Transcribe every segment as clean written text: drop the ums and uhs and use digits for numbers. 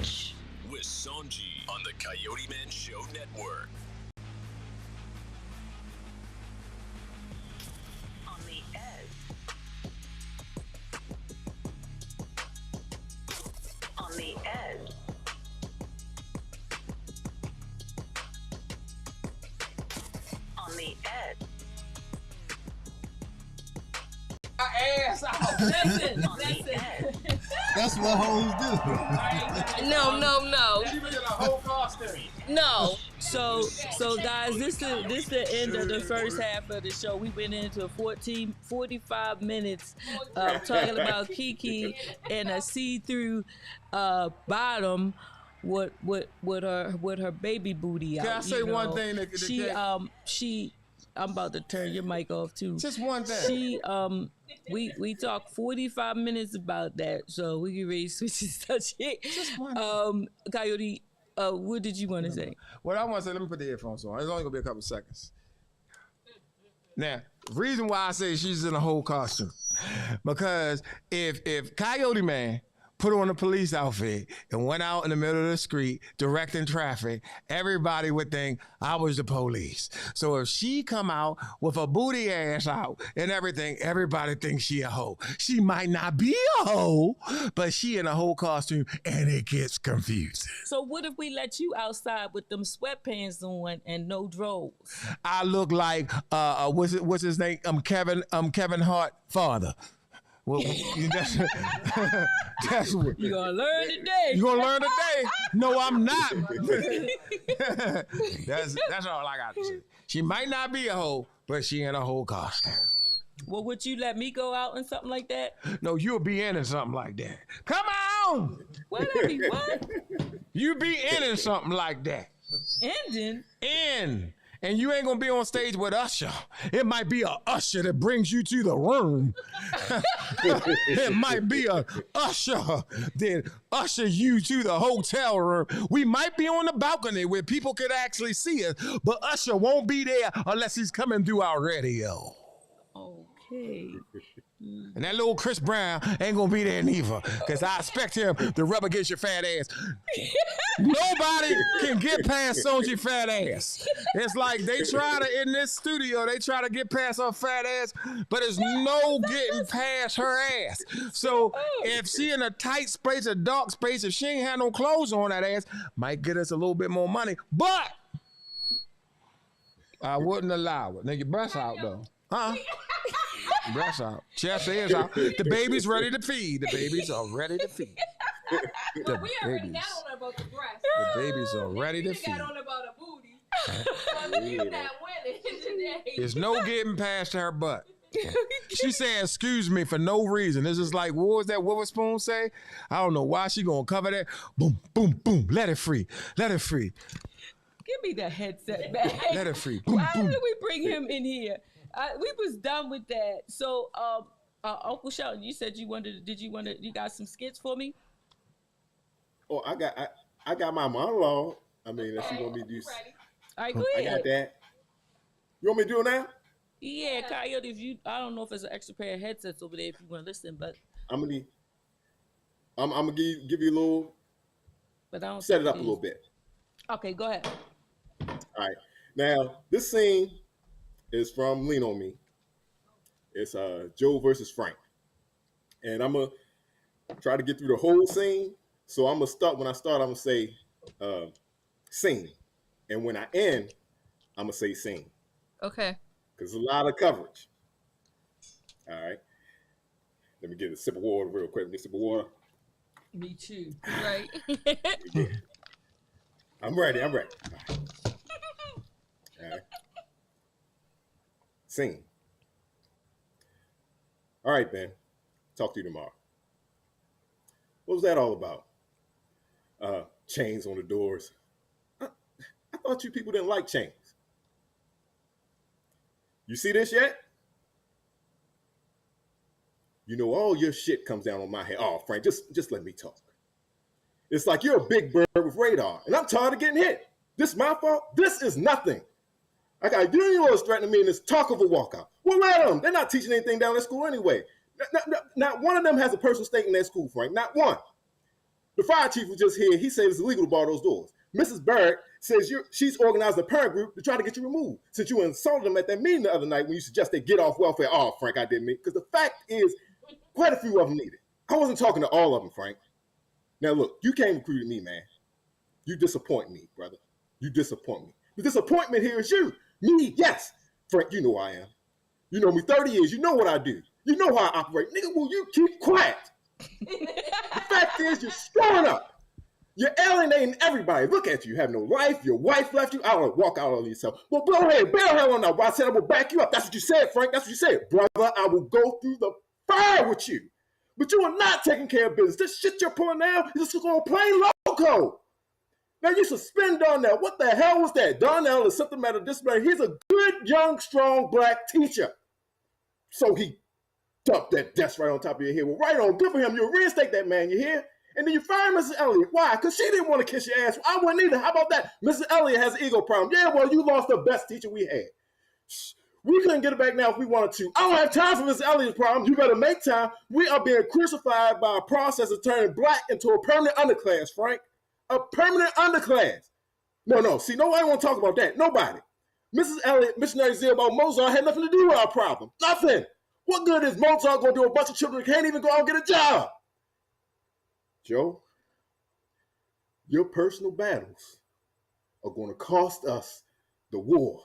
Edge with Sonji on the Coyote Man Show Network. on the edge. On the edge. On the edge. Ass out. Listen, On the edge. That's what hoes do. no. She was in a whole costume. No. So guys, this is the end of the first half of the show. We went into 45 minutes talking about Kiki and a see-through bottom with her baby booty out. Can I say one thing that She I'm about to turn your mic off too. Just one thing. We talked 45 minutes about that, so we can really switch to such it. Just one. Coyote, what did you want to say? What I want to say, let me put the headphones on. It's only gonna be a couple seconds. Now, reason why I say she's in a whole costume, because if Coyote Man put on a police outfit and went out in the middle of the street directing traffic, everybody would think I was the police. So if she come out with a booty ass out and everything, everybody thinks she a hoe. She might not be a hoe, but she in a whole costume and it gets confusing. So what if we let you outside with them sweatpants on and no drawers? I look like what's his name? Kevin Hart father. Well, that's what You gonna learn today. you gonna learn today. No, I'm not. that's all I got to say. She might not be a hoe, but she in a whole costume. Well, would you let me go out in something like that? No, you'll be in something like that. Come on, What? you be in something like that. Ending? In. And you ain't gonna be on stage with Usher. It might be a Usher that brings you to the room. It might be a Usher that usher you to the hotel room. We might be on the balcony where people could actually see us, but Usher won't be there unless he's coming through our radio. Okay. And that little Chris Brown ain't gonna be there neither, because I expect him to rub against your fat ass. Nobody can get past Sonji fat ass. It's like they try to, in this studio, they try to get past her fat ass, but there's no getting past her ass. So if she in a tight space, a dark space, if she ain't had no clothes on, that ass might get us a little bit more money, but I wouldn't allow it. Now your breasts out though. Huh? Breasts out. Chest is out. The baby's ready to feed. The babies are ready to feed. Well, we already got on about the breast. The babies are ready to We feed. got on about a booty. So you're not winning today. There's no getting past her butt. She said, excuse me, for no reason. This is like, what was that Witherspoon say? I don't know why she gonna cover that. Boom, boom, boom. Let it free. Let it free. Give me the headset back. Let it free. Boom, Why boom. did we bring him in here? We was done with that. So, Uncle Shelton, you said you got some skits for me? Oh, I got my monologue. I mean, if you want me to do, Ready? All right, go I ahead. got that. You want me to do it now? Yeah, Coyote, I don't know if there's an extra pair of headsets over there if you want to listen, but I'm gonna give you a little, I don't set it think up a little bit. Okay, go ahead. All right. Now, this scene is from Lean on Me. It's Joe versus Frank. And I'm going to try to get through the whole scene. So I'm going to start, when I start, I'm going to say scene. And when I end, I'm going to say scene. Okay. Because there's a lot of coverage. All right. Let me get a sip of water real quick. Get a sip of water. Me too. Right. I'm ready. All right. All right. Scene. All right, Ben. Talk to you tomorrow. What was that all about? Chains on the doors. I thought you people didn't like chains. You see this yet? You know all your shit comes down on my head. Oh, Frank, just let me talk. It's like you're a big bird with radar, and I'm tired of getting hit. This is my fault? This is nothing. I got unions threatening me in this talk of a walkout. Well, let them. They're not teaching anything down at school anyway. Not one of them has a personal stake in their school, Frank. Not one. The fire chief was just here. He said it's illegal to bar those doors. Mrs. Barrett says she's organized a parent group to try to get you removed since you insulted them at that meeting the other night when you suggested they get off welfare. Oh, Frank, I didn't mean it. Because the fact is, quite a few of them need it. I wasn't talking to all of them, Frank. Now, look, you can't recruit me, man. You disappoint me, brother. You disappoint me. The disappointment here is you. Me, yes. Frank, you know I am. You know me 30 years. You know what I do. You know how I operate. Nigga, will you keep quiet? The fact is, you're screwing up. You're alienating everybody. Look at you. You have no life. Your wife left you. I don't walk out on yourself. Well, go ahead. Bail hell on that. Well, I said I will back you up. That's what you said, Frank. That's what you said. Brother, I will go through the fire with you. But you are not taking care of business. This shit you're pulling now is just going plain loco. Now, you suspend Darnell. What the hell was that? Darnell is something matter discipline. He's a good, young, strong black teacher. So he dumped that desk right on top of your head. Well, right on. Good for him. You'll reinstate that man. You hear? And then you fire Mrs. Elliott. Why? Because she didn't want to kiss your ass. I wouldn't either. How about that? Mrs. Elliott has an ego problem. Yeah, well, you lost the best teacher we had. We couldn't get it back now if we wanted to. I don't have time for Mrs. Elliott's problem. You better make time. We are being crucified by a process of turning black into a permanent underclass, Frank. A permanent underclass. No. See, nobody want to talk about that. Nobody. Mrs. Elliott, missionary zeal about Mozart had nothing to do with our problem. Nothing. What good is Mozart going to do a bunch of children who can't even go out and get a job? Joe, your personal battles are going to cost us the war.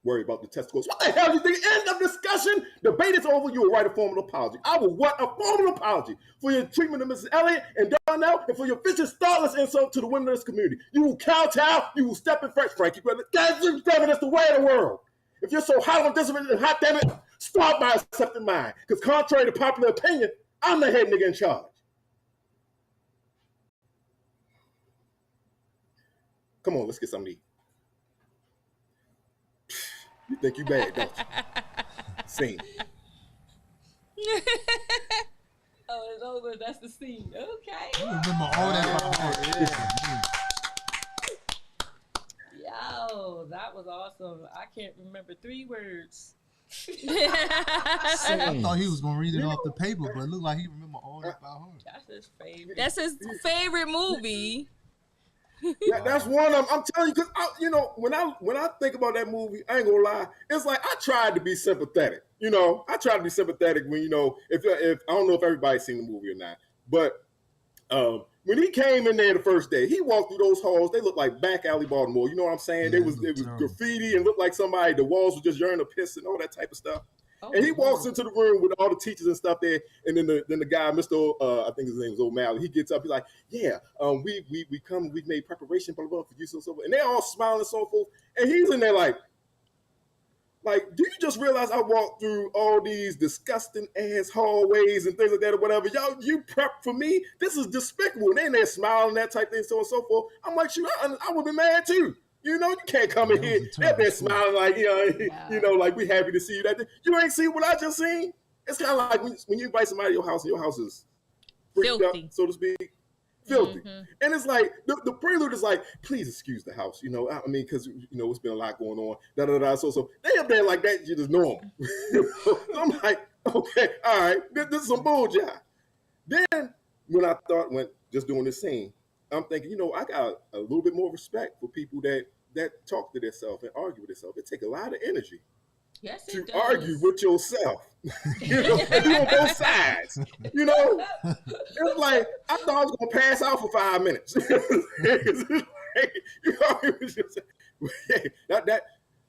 Worry about the testicles. What the hell do you think? End of discussion. Debate is over. You will write a formal apology. I will want a formal apology for your treatment of Mrs. Elliott and Darnell and for your vicious, thoughtless insult to the women of this community. You will kowtow. You will step in front, Frankie. That's the way of the world. If you're so hot on this and hot, damn it, start by accepting mine. Because contrary to popular opinion, I'm the head nigga in charge. Come on, let's get something to eat. You think you bad, don't you? Scene. Oh, it's over. That's the scene. Okay. You remember all that. Yo, that was awesome. I can't remember 3 words. I thought he was going to read it off the paper, but it looked like he remember all that by heart. That's his favorite. That's his favorite movie. That's one of them. I'm telling you, because when I think about that movie, I ain't gonna lie. It's like I tried to be sympathetic. I tried to be sympathetic when if I don't know if everybody's seen the movie or not, but when he came in there the first day, he walked through those halls. They looked like back alley Baltimore. You know what I'm saying? Yeah, it was graffiti and looked like somebody. The walls were just yearning to piss and all that type of stuff. Oh, and he walks into the room with all the teachers and stuff there, and then the guy, Mr. I think his name was O'Malley. He gets up, he's like, "Yeah, we come, we've made preparation, blah blah blah, for you, so forth." And they're all smiling and so forth. And he's in there like, do you just realize I walked through all these disgusting ass hallways and things like that or whatever? Y'all, you prep for me? This is despicable. And they in there smiling that type thing, so on and so forth. I'm like, shoot, I would be mad too. You can't come in here. They're smiling like, like we happy to see you. You ain't see what I just seen. It's kind of like when you invite somebody to your house and your house is freaked up, so to speak, filthy. Mm-hmm. And it's like the prelude is like, please excuse the house. Because it's been a lot going on. So they up there like that. You just normal. I'm like, okay, all right, this is some bullshit. Then when I went just doing this scene, I'm thinking, I got a little bit more respect for people that talk to themselves and argue with themselves. It takes a lot of energy to argue with yourself. And do on both sides. It's like I thought I was gonna pass out for 5 minutes.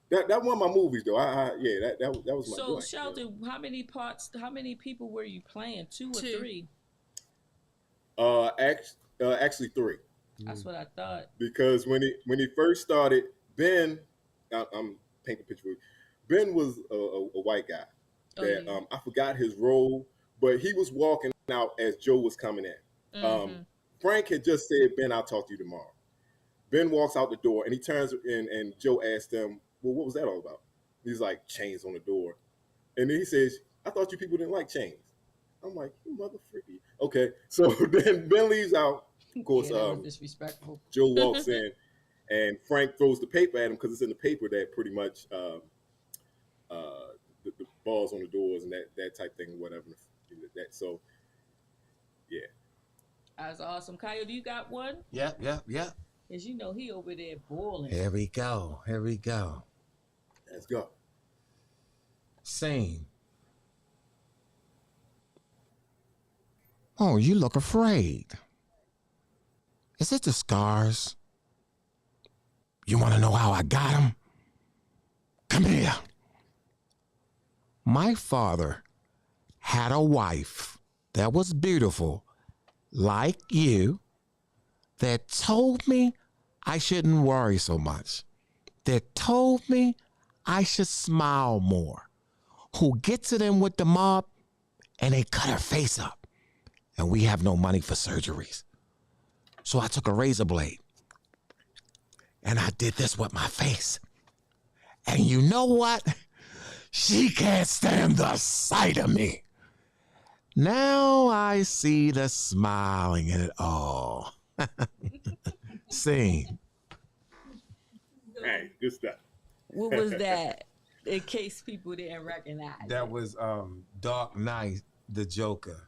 That one of my movies though. That was my. So joint, Shelton, how many people were you playing? 2 or 3? Actually 3. That's what I thought. Because when he first started, Ben, I'm painting a picture for you. Ben was a white guy. I forgot his role, but he was walking out as Joe was coming in. Mm-hmm. Frank had just said, "Ben, I'll talk to you tomorrow." Ben walks out the door and he turns and Joe asked him, "Well, what was that all about?" He's like, "Chains on the door." And then he says, "I thought you people didn't like chains." I'm like, "You mother freaky." Okay, so then Ben leaves out. Of course, disrespectful. Joe walks in, and Frank throws the paper at him because it's in the paper that pretty much the balls on the doors and that type thing, whatever. So, yeah. That's awesome. Coyote, you got one? Yep. Cause you know he over there boiling. Here we go. Let's go. Scene. Oh, you look afraid. Is it the scars? You want to know how I got them? Come here. My father had a wife that was beautiful, like you, that told me I shouldn't worry so much, that told me I should smile more, who gets it in with the mob and they cut her face up, and we have no money for surgeries. So I took a razor blade and I did this with my face. And you know what? She can't stand the sight of me. Now I see the smiling in it all. Scene. Hey, good stuff. What was that? In case people didn't recognize That it. was Dark Knight, the Joker.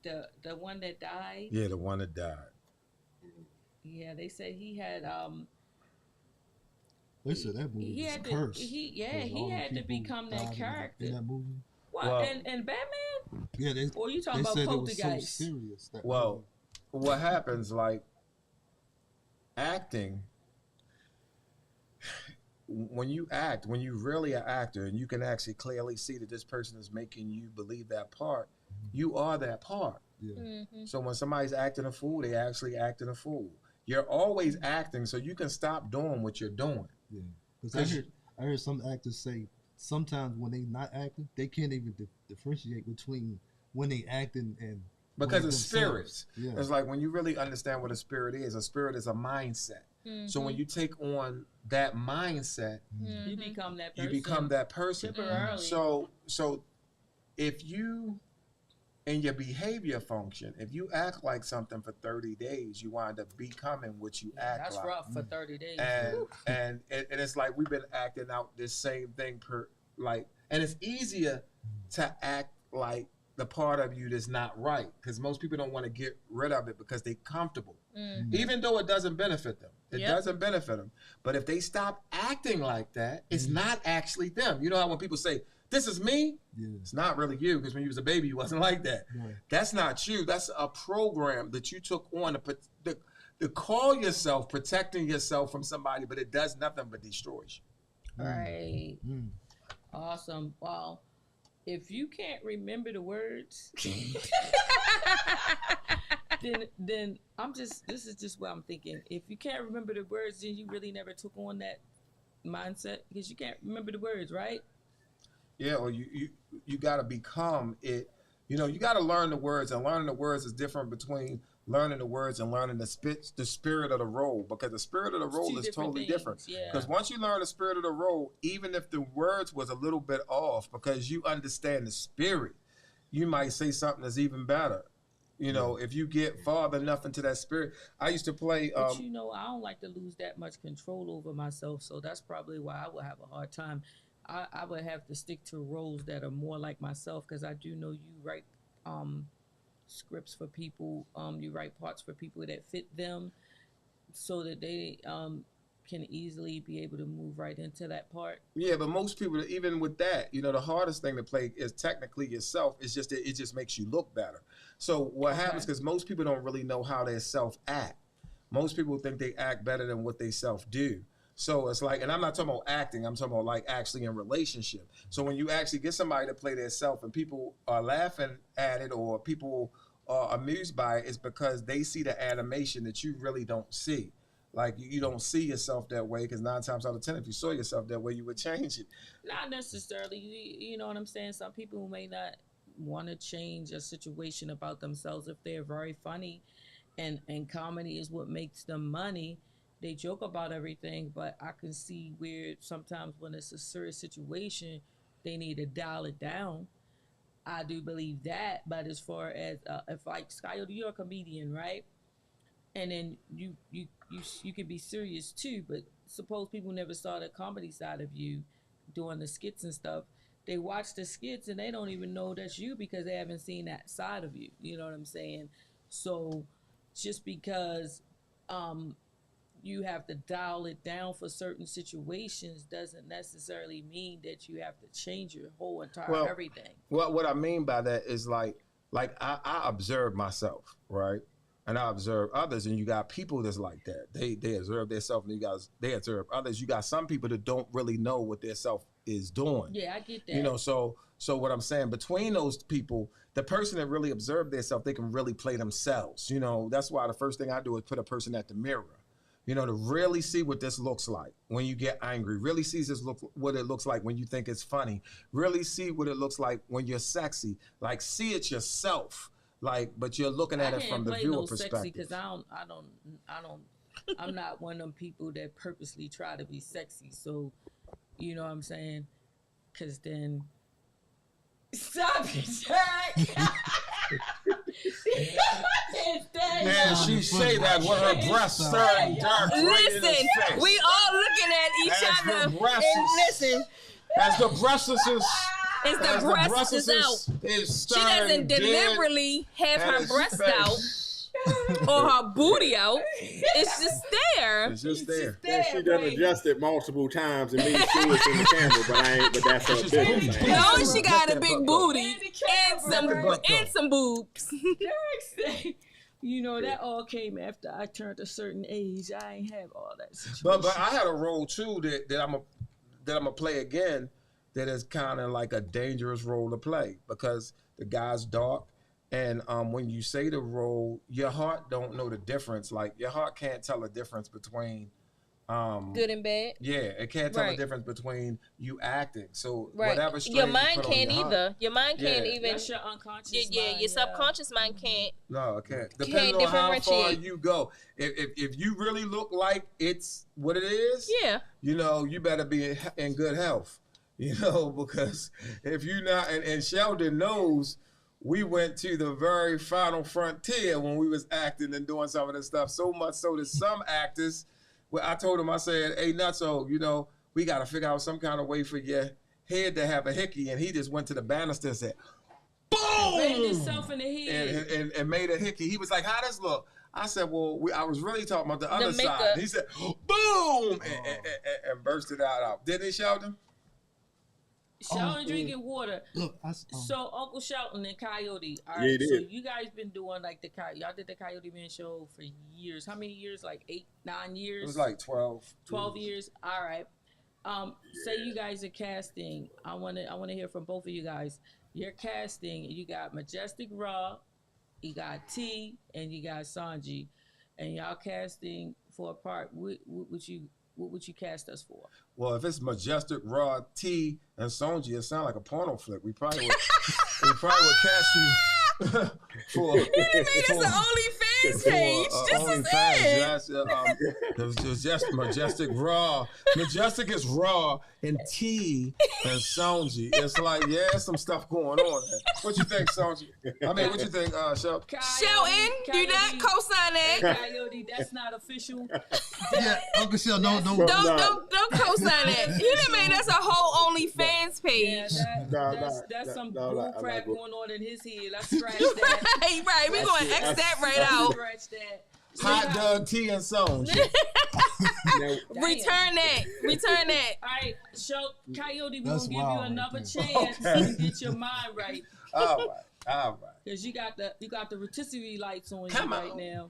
The one that died. Yeah, the one that died. Yeah, they said he had They said that movie he was had a to curse. he 'cause all the had to people become that died character. in that movie. What Well- and Batman? Yeah, they. Or you They talking about said it was so Poltergeist? serious. That Well, what happens, like, acting, when you act, when you really an actor and you can actually clearly see that this person is making you believe that part, you are that part. yeah. Mm-hmm. So when somebody's acting a fool, they actually acting a fool. You're always acting, so you can stop doing what you're doing. Yeah, because I heard some actors say sometimes when they not acting, they can't even differentiate between when they acting and Because when it's they themselves. spirits. Yeah, It's like when you really understand what a spirit is a mindset. So when you take on that mindset, you become that person. you become that person. temporarily. So if you in your behavior function, if you act like something for 30 days, you wind up becoming what you act That's like. rough for 30 days. And it's like we've been acting out this same thing and it's easier to act like the part of you that's not right, because most people don't want to get rid of it because they're comfortable, even though it doesn't benefit them. It Yep. doesn't benefit them. But if they stop acting like that, it's not actually them. You know how when people say, "This is me," yeah, it's not really you, because when you was a baby, you wasn't like that. right. That's not you. That's a program that you took on to call yourself protecting yourself from somebody, but it does nothing but destroys you. Right. Mm. Awesome. Well, if you can't remember the words, then this is just what I'm thinking. If you can't remember the words, then you really never took on that mindset, because you can't remember the words, right? Yeah, or you got to become it. You know, you got to learn the words, and learning the words is different between learning the words and learning the spirit of the role, because the spirit of the role two is different totally things, different. yeah. Because once you learn the spirit of the role, even if the words was a little bit off, because you understand the spirit, you might say something that's even better. You know, if you get far enough into that spirit. I used to play. But you know, I don't like to lose that much control over myself, so that's probably why I would have a hard time. I would have to stick to roles that are more like myself, because I do know you write scripts for people. You write parts for people that fit them, so that they can easily be able to move right into that part. Yeah, but most people, even with that, you know, the hardest thing to play is technically yourself. It's just that it just makes you look better. So what happens, because most people don't really know how they self act. Most people think they act better than what they self do. So it's like, and I'm not talking about acting, I'm talking about like actually in relationship. So when you actually get somebody to play their self and people are laughing at it or people are amused by it, it's because they see the animation that you really don't see. Like you don't see yourself that way, because 9 times out of 10, if you saw yourself that way, you would change it. Not necessarily. You know what I'm saying? Some people may not want to change a situation about themselves if they're very funny, and comedy is what makes them money. They joke about everything, but I can see where sometimes when it's a serious situation, they need to dial it down. I do believe that, but as far as if like Coyote, you're a comedian, right? And then you can be serious too, but suppose people never saw the comedy side of you doing the skits and stuff. They watch the skits and they don't even know that's you because they haven't seen that side of you. You know what I'm saying? So just because you have to dial it down for certain situations doesn't necessarily mean that you have to change your whole entire everything. Well, what I mean by that is like I observe myself, right? And I observe others, and you got people that's like that. They observe themselves, and they observe others. You got some people that don't really know what their self is doing. Yeah, I get that. So what I'm saying, between those people, the person that really observe themselves, they can really play themselves. That's why the first thing I do is put a person at the mirror, to really see what this looks like when you get angry, really see what it looks like when you think it's funny, really see what it looks like when you're sexy, like see it yourself. But you're looking at it from the viewer perspective. Because I'm not one of them people that purposely try to be sexy. So, you know what I'm saying? Because then, stop it, Jack. Man, she say that with her breasts starting dark. Listen, we all looking at each other. And listen, as the breasts is. It's the breast is out. She doesn't deliberately have her breast out or her booty out. It's just there. It's just there. And she done adjusted multiple times and made sure it's in the camera, but that's her business. No, she got a big booty and some boobs. That all came after I turned a certain age. I ain't have all that situation. But I had a role too that I'm gonna play again. That is kind of like a dangerous role to play because the guy's dark, and when you say the role, your heart don't know the difference. Like your heart can't tell the difference between good and bad. Yeah, it can't tell the difference between you acting. So whatever strain your mind you put can't on your either. heart, Your mind can't even. That's your unconscious mind, your subconscious mind can't. No, it can't. Depending on how far you go. If you really look like it's what it is, you better be in good health. Because if you not, and Sheldon knows, we went to the very final frontier when we was acting and doing some of this stuff. So much so that some actors, I told him, I said, hey, Nutso, we got to figure out some kind of way for your head to have a hickey. And he just went to the banister and said, boom! Made himself in the head. And made a hickey. He was like, how does look? I said, well, I was really talking about the other side. And he said, boom! And bursted out. Didn't he, Sheldon? Shelton drinking water. Look, so Uncle Shelton and Coyote. All right, so you guys been doing like y'all did the Coyote Man show for years. How many years? Like 8, 9 years? It was like 12. 12 years. All right. Say you guys are casting. I wanna hear from both of you guys. You're casting. You got Majestic Ra, you got T, and you got Sonji, and y'all casting for a part. What would you cast us for? Well, if it's Majestic Ra, T, and Sonji, it sounds like a porno flick. We probably would cast you for. It's an OnlyFans page. This is it. Just Majestic Ra. Majestic is Raw, and T and Sonji. It's like, some stuff going on there. What you think, Sonji? I mean, what you think, Shelton? Shelton, do not co-sign that. Coyote, that's not official. Uncle Shelton, don't co-sign that. You done made us a whole OnlyFans page. That's some bull crap going on in his head. Let's scratch that. Right. We're going to X that right out. Scratch that. Hot dog, T, and Sonji. Return that. All right, Coyote, we're going to give you another chance to get your mind right. All right. Because you got the rotisserie lights on you right now.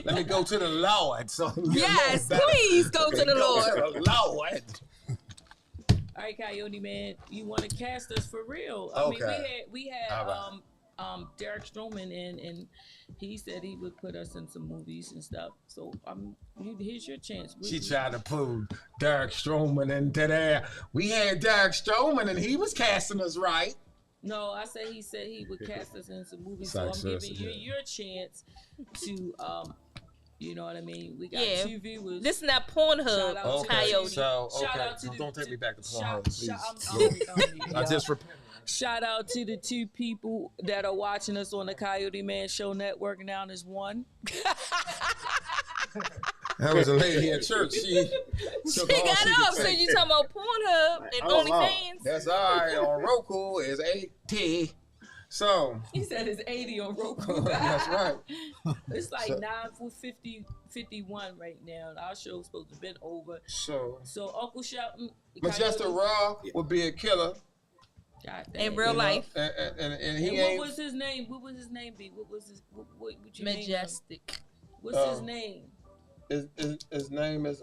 Let me go to the Lord. Yes, please go to the Lord. Lord. All right, Coyote Man, you want to cast us for real? Okay. I mean, we had Derek Stroman in, and he said he would put us in some movies and stuff. So here's your chance. She tried to pull Derek Stroman into there. We had Derek Stroman, and he was casting us right. No, he said he would cast us in some movies. So I'm giving you your chance to, you know what I mean? We got 2 viewers. This is not Pornhub, Coyote. Shout out to don't take me back to Pornhub, please. I just repent. Shout out to the 2 people that are watching us on the Coyote Man Show Network. Now there's 1. That was a lady at church. She got up. So you talking about Pornhub and OnlyFans? That's all right. On Roku is 8T. So He said it's 80 on Roku. that's right. It's like So- 9:51 right now. Our show's supposed to have been over. So So Uncle Shelton, Majestic Ra would be a killer. God In damn. real life. And he And ain't. what was his name? What was his name? Be what was his what you name him? Majestic. What's his name? His name is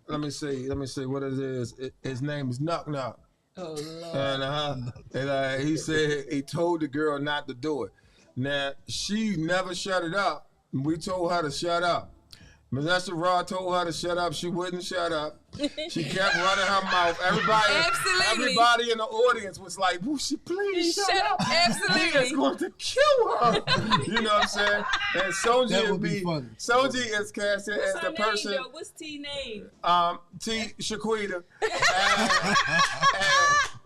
Let me see what it is. His name is Knock Knock. Oh Lord. And he said he told the girl not to do it. Now she never shut it up. We told her to shut up. Majestic Ra told her to shut up. She wouldn't shut up. She kept running her mouth. Everybody in the audience was like, "Wooshie, please shut up. He is Absolutely. going to kill her." You know what I'm saying? And Sonji That would would be funny. Sonji is casted What's as her the person. name, though? What's T name? T. Shaquita.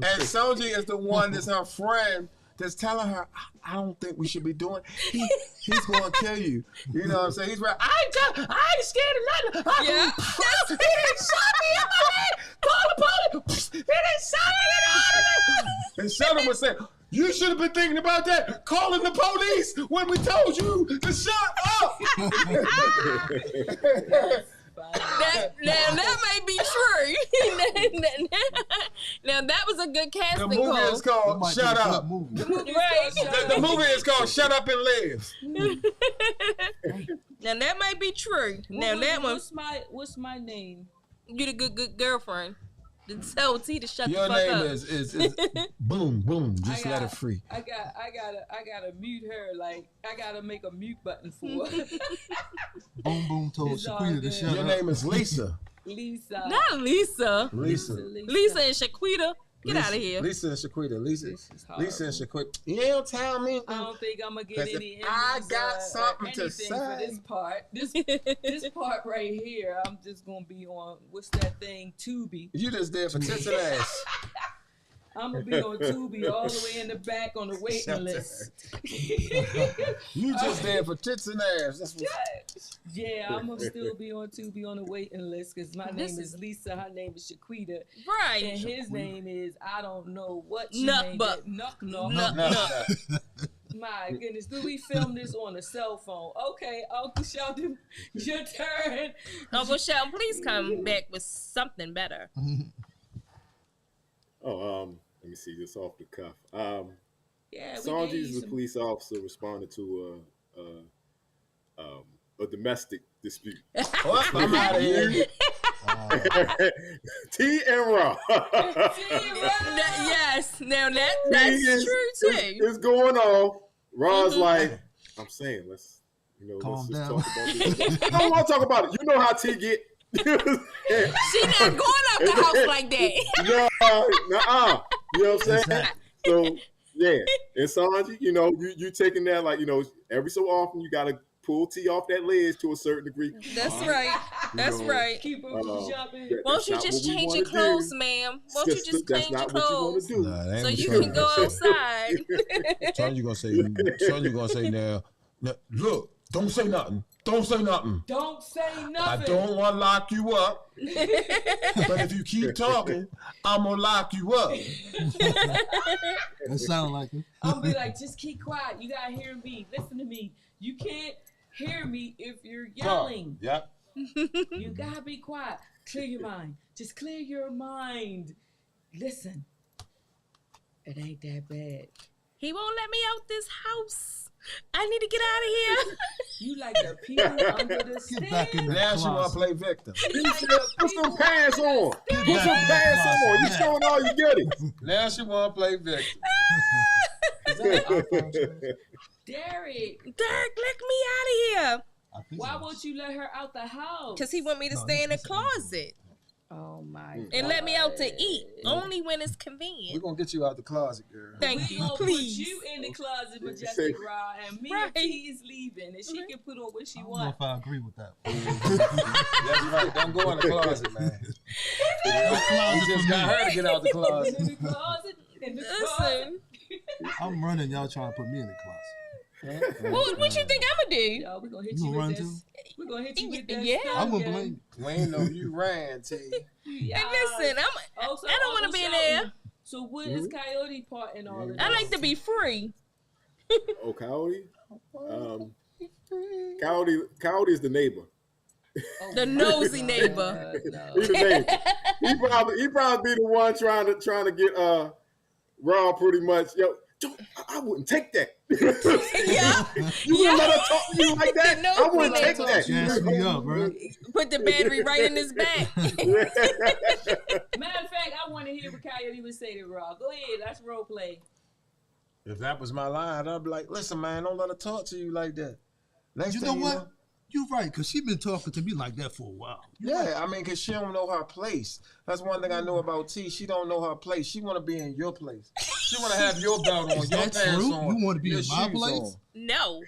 And Sonji is the one that's her friend that's telling her, I don't think we should be doing he's going to kill you. You know what I'm saying? He's right. I ain't scared of nothing. Yeah. He didn't shot me in my head. Call the police. He didn't shot me in my head. And Shelton would say, you should have been thinking about that, calling the police when we told you to shut up. That may be true. Now that was a good The casting movie call. is called Might be Shut a good Up. movie. Right. The movie is called Shut Up and Live. Now that might be true. Now that one, What's my name? you the good girlfriend. Tell T to shut Your the fuck name up. is boom, boom. Just let it free. I gotta mute her. Like I gotta make a mute button for her. Boom Boom told It's all Shaquita to good. shut Your up. name is Lisa. Lisa. Not Lisa. Lisa. Lisa and Shaquita. Get out of here. Lisa and Shaquita. This is Lisa and horrible. Shaquita. You don't tell me. I don't think I'm gonna get 'Cause if any. I Emmys, got something to anything for say. this part. This part right here, I'm just gonna be on. What's that thing? Tubi. You just there for tits and ass. I'm gonna be on Tubi all the way in the back on the waiting Shut list. You just there for tits and ass. That's what. Yeah, I'm gonna still be on Tubi on the waiting list because my This name is Lisa. Her name is Shaquita. And Right. his name is I don't know what she Nuck named buck. it. Nuck Nuck. Nuck. No, My goodness, do we film this on a cell phone? Okay, Uncle Shelton, your turn. Uncle Shelton, please come back with something better. Let me see this off the cuff. Yeah, we Sonji gave is you the some. police officer responding to a domestic dispute. Well, I'm out of here. T and Ra. Yes. Now that's true too. It's going off. Ra's like, I'm saying, let's Calm just down. talk about this. I don't want to talk about it. You know how T get. She not going out the house like that. Nuh-uh. You know what I'm saying? So yeah, and Sonji, you taking that like every so often you gotta pull T off that ledge to a certain degree. That's right. That's right. Keep her from jumping. Won't you just change your clothes, ma'am? Won't you just That's change your not what you want clothes to do. so you can go outside? Sonji gonna say now, look, don't say nothing. Don't say nothing. Don't say I nothing. don't want to lock you up, but if you keep talking, I'm gonna lock you up. That sound like it. I'm gonna be like, just keep quiet. You gotta hear me. Listen to me. You can't hear me if you're yelling. Yep. You gotta be quiet. Clear your mind. Just clear your mind. Listen. It ain't that bad. He won't let me out this house. I need to get out of here. You like the people under the Get back in stand. the Now she wanna closet. play victim. You like the Put some people pants on. Get Put back some in the pants closet. on. You showing all you get it. Now she wanna play victim. Derek, Derek, let me out of here. I think why so. won't you let her out the house? Because he want me to No, stay in the he's- closet Oh my God. and let me out to eat. Only when it's We're convenient. gonna get you out the closet, girl. Thank We you, gonna please. put you in the closet, Say- Majestic Ra, and me Right. and T is leaving, and she can put on what she I don't know wants. if I agree with that. That's right. Don't go in the closet, man. No You closet just for got me. her to get out the closet. In the closet, in the closet. Listen, I'm running. Y'all trying to put me in the closet. what you think I'ma do? Y'all, we gonna hit You you gonna with run this. We're gonna hit you with that. Yeah. stuff, I'm gonna yeah. blame you. We ain't know you ran, T. Yeah. And listen, Oh, so I don't wanna Uncle be in Shelton- there. So what is Coyote part in all of this? I like to be free. Oh, Coyote. Coyote is the neighbor. The nosy neighbor. He's the neighbor. He probably be the one trying to get Raw pretty much. Yo, I wouldn't take that. Yeah. You wouldn't let her talk to you like that? No, I wouldn't we take don't. that. Gas me up, bro. Put the battery right in his back. Matter of fact, I want to hear what Coyote would say to Raw. Go ahead, let's role play. If that was my line, I'd be like, listen, man, don't let her talk to you like that. Next You thing know what? You're right, because she been talking to me like that for a while. Yeah, I mean, because she don't know her place. That's one thing I know about T. She don't know her place. She want to be in your place. She want to have your belt on, Is your that pants true? on. You want to be your in my shoes place? on. No.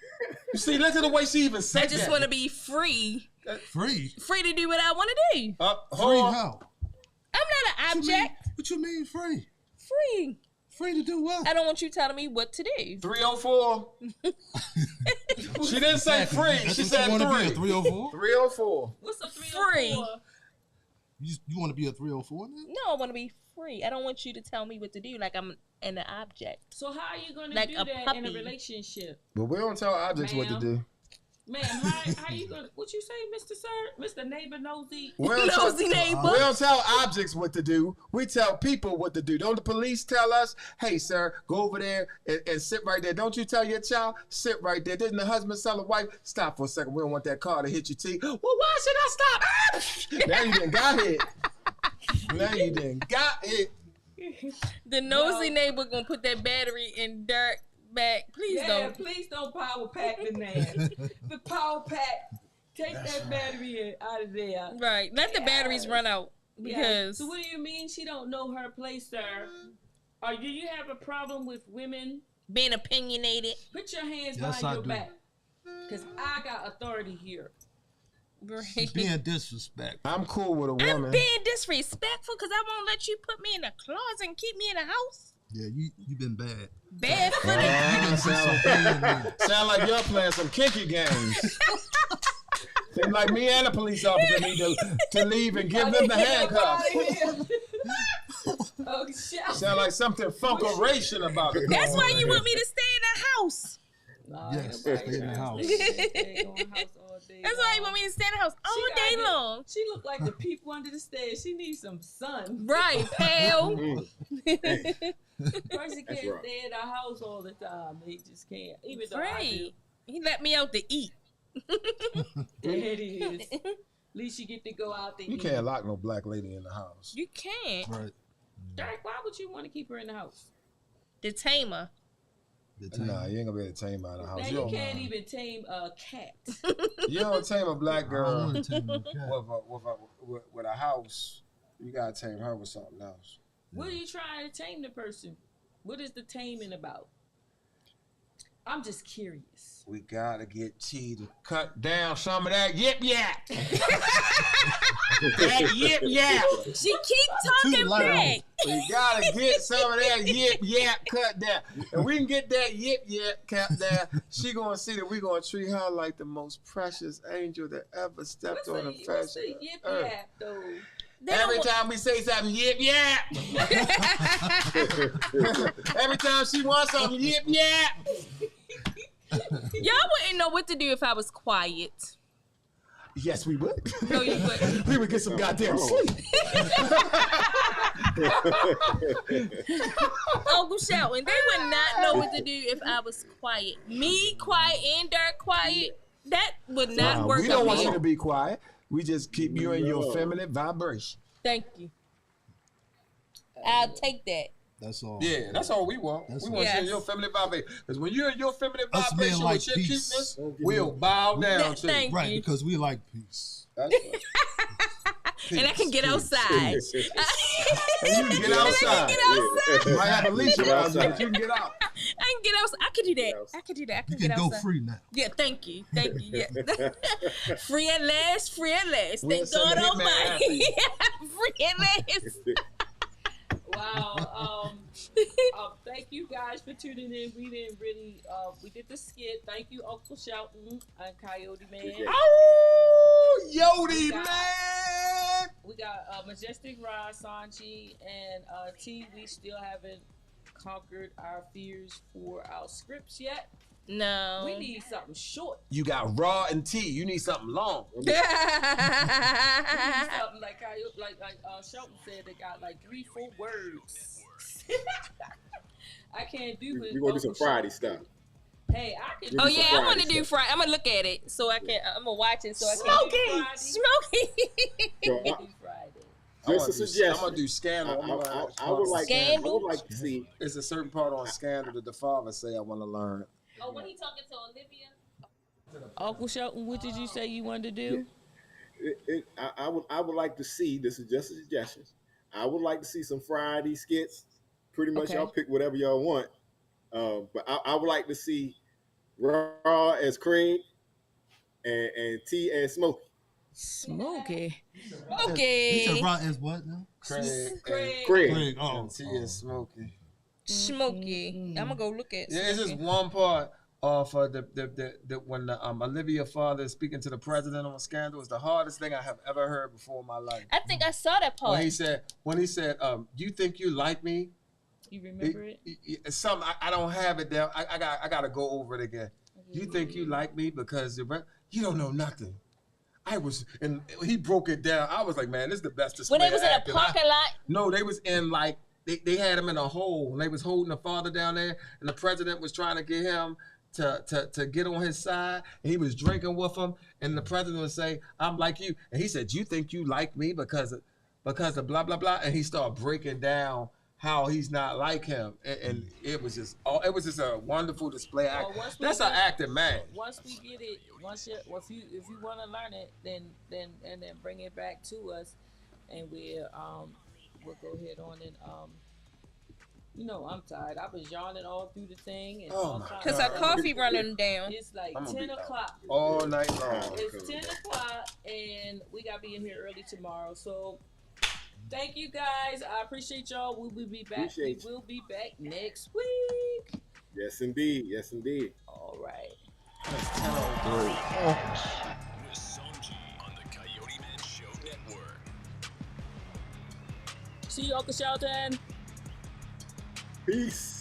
You see, listen to the way she even said I just that. want to be free. Free? Free to do what I want to do. Free how? I'm not an object. What you mean free? Free. Free to do what? I don't want you telling me what to do. 304. She didn't say free. That's She what said you want to be, a 3. 304? 304. What's a 304? Free. You want to be a 304 now? No, I want to be free. I don't want you to tell me what to do like I'm an object. So how are you going to Like do a that in a puppy. relationship? But we don't tell objects what to do. Ma'am, how you going to, what you say, Mr. Sir? Mr. Neighbor Nosy? We don't tell- Nosy neighbor. We don't tell objects what to do. We tell people what to do. Don't the police tell us, hey, sir, go over there and sit right there. Don't you tell your child, sit right there. Didn't the husband tell the wife, stop for a second. We don't want that car to hit your teeth. Well, why should I stop? Now you done got hit. Now you done got hit. The nosy neighbor gonna put that battery in dirt back. Please don't. Please don't power pack the man. The power pack, take that battery out of there. Right. Let the batteries run out. Yeah. Because So what do you mean she don't know her place, sir? Or do you have a problem with women? being opinionated. Put your hands Yes, behind I your do. back. Because I got authority here. She's being disrespectful. I'm cool with a I'm woman. being disrespectful because I won't let you put me in the closet and keep me in the house. Yeah, you been bad. Bad for the Sound like you're playing some kinky games. Seems like me and the police officer need to leave and give them the handcuffs. Oh, shit. Sound like something funkeration about it. That's why you want me to stay in the house. Yes, stay in the house. That's why you want me to stay in the house all day long. She look like the people under the stairs. She needs some sun. Right, pale. Person That's can't right. stay in the house all the time. They just can't. Even though I Right. He let me out to eat. do. There it is. At least you get to go out there. You can't lock no black lady in the house. You can't. Right. Derek, why would you want to keep her in the house? The tamer. Nah, you ain't gonna be able to tame her out of the house. Now You you don't, can't even tame a cat. you don't tame a black I girl don't want to tame no cat. with a house. You gotta tame her with something else. What are you trying to tame the person? What is the taming about? I'm just curious. We gotta get T to cut down some of that yip yap. That yip yap. She keep talking loud. back. We gotta get some of that yip yap cut down. And we can get that yip yap cut down. She gonna see that we gonna treat her like the most precious angel that ever stepped on the What's face of the the yip earth. yap though? They Every don't time we say something, yip yap. Every time she wants something, yip yap. Y'all wouldn't know what to do if I was quiet. Yes, we would. No, you wouldn't. We would get some goddamn sleep. Uncle Shelton, they would not know what to do if I was quiet. Me quiet and Dirk quiet, that would not work We don't up want you here. to be quiet. We just keep you in your feminine vibration. Thank you. I'll take that. That's all. Yeah, that's all we want. That's We all. want you in Yes. your feminine vibration. Because when you're in your feminine Us men vibration like with your peace. cuteness, we'll bow down to you. Thank Right, you. because we like peace. That's right. And I can get outside. And you can get outside. Get outside. You might have a leash Get around you, outside. but you can get out. I can get outside. I can do that. I can do that. I You can can get go outside. free now. Yeah, thank you. Thank you. Yeah. Free at last. Free at last. We'll Thank send God the hitman Almighty. Free at last. Wow. Thank you guys for tuning in. We didn't really, we did the skit. Thank you, Uncle Shelton and Coyote Man. Oh, Yodi, man. We got Majestic Ra, Sonji, and T. We still haven't conquered our fears for our scripts yet. No. We need something short. You got Raw and T. You need something long. We need something like Coyote, like Shelton said, they got like 3-4 words. I can't do it. We're gonna do some Friday stuff. Hey, I can. Oh yeah, I want to Friday do Friday. I'm gonna look at it so I can. I'm gonna watch it so I can. Smoky. So, Friday. just a suggestion. I'm gonna do Scandal. I would like to see. It's a certain part on Scandal that the father say I want to learn. Oh, when he talking to Olivia? Uncle Shelton, what did you say you wanted to do? I would like to see. This is just a suggestion. I would like to see some Friday skits. Pretty much, Okay. y'all pick whatever y'all want. But I would like to see Raw as Craig and T as Smokey. Smoky. He said Raw as what now? Craig. Craig. Oh, T is Smokey. Smokey. I'm gonna go look at. Yeah, it's just one part of the when Olivia father is speaking to the president on Scandal is the hardest thing I have ever heard before in my life. I think I saw that part. When he said, you think you like me? You remember it? Something I don't have it down. I gotta go over it again. You think you like me because you don't know nothing. And he broke it down. I was like, man, this is the best display. When they was in a acting. parking lot. No, they was in like they had him in a hole. And they was holding the father down there, and the president was trying to get him to get on his side. And he was drinking with him, and the president would say, "I'm like you," and he said, "You think you like me because of blah blah blah," and he started breaking down how he's not like him, and it was just a wonderful display. That's an acting man. Once we get it, if you want to learn it, then bring it back to us, and we'll go ahead on and I'm tired. I was yawning all through the thing, and Cause our coffee running down. It's like 10 o'clock all night long. It's 10 o'clock, and we gotta be in here early tomorrow. So. Thank you guys. I appreciate y'all. We will be back. We will be back next week. Yes, indeed. Yes, indeed. All right. With Sonji on the Coyote Man Show Network. See you, Uncle Shelton. Peace.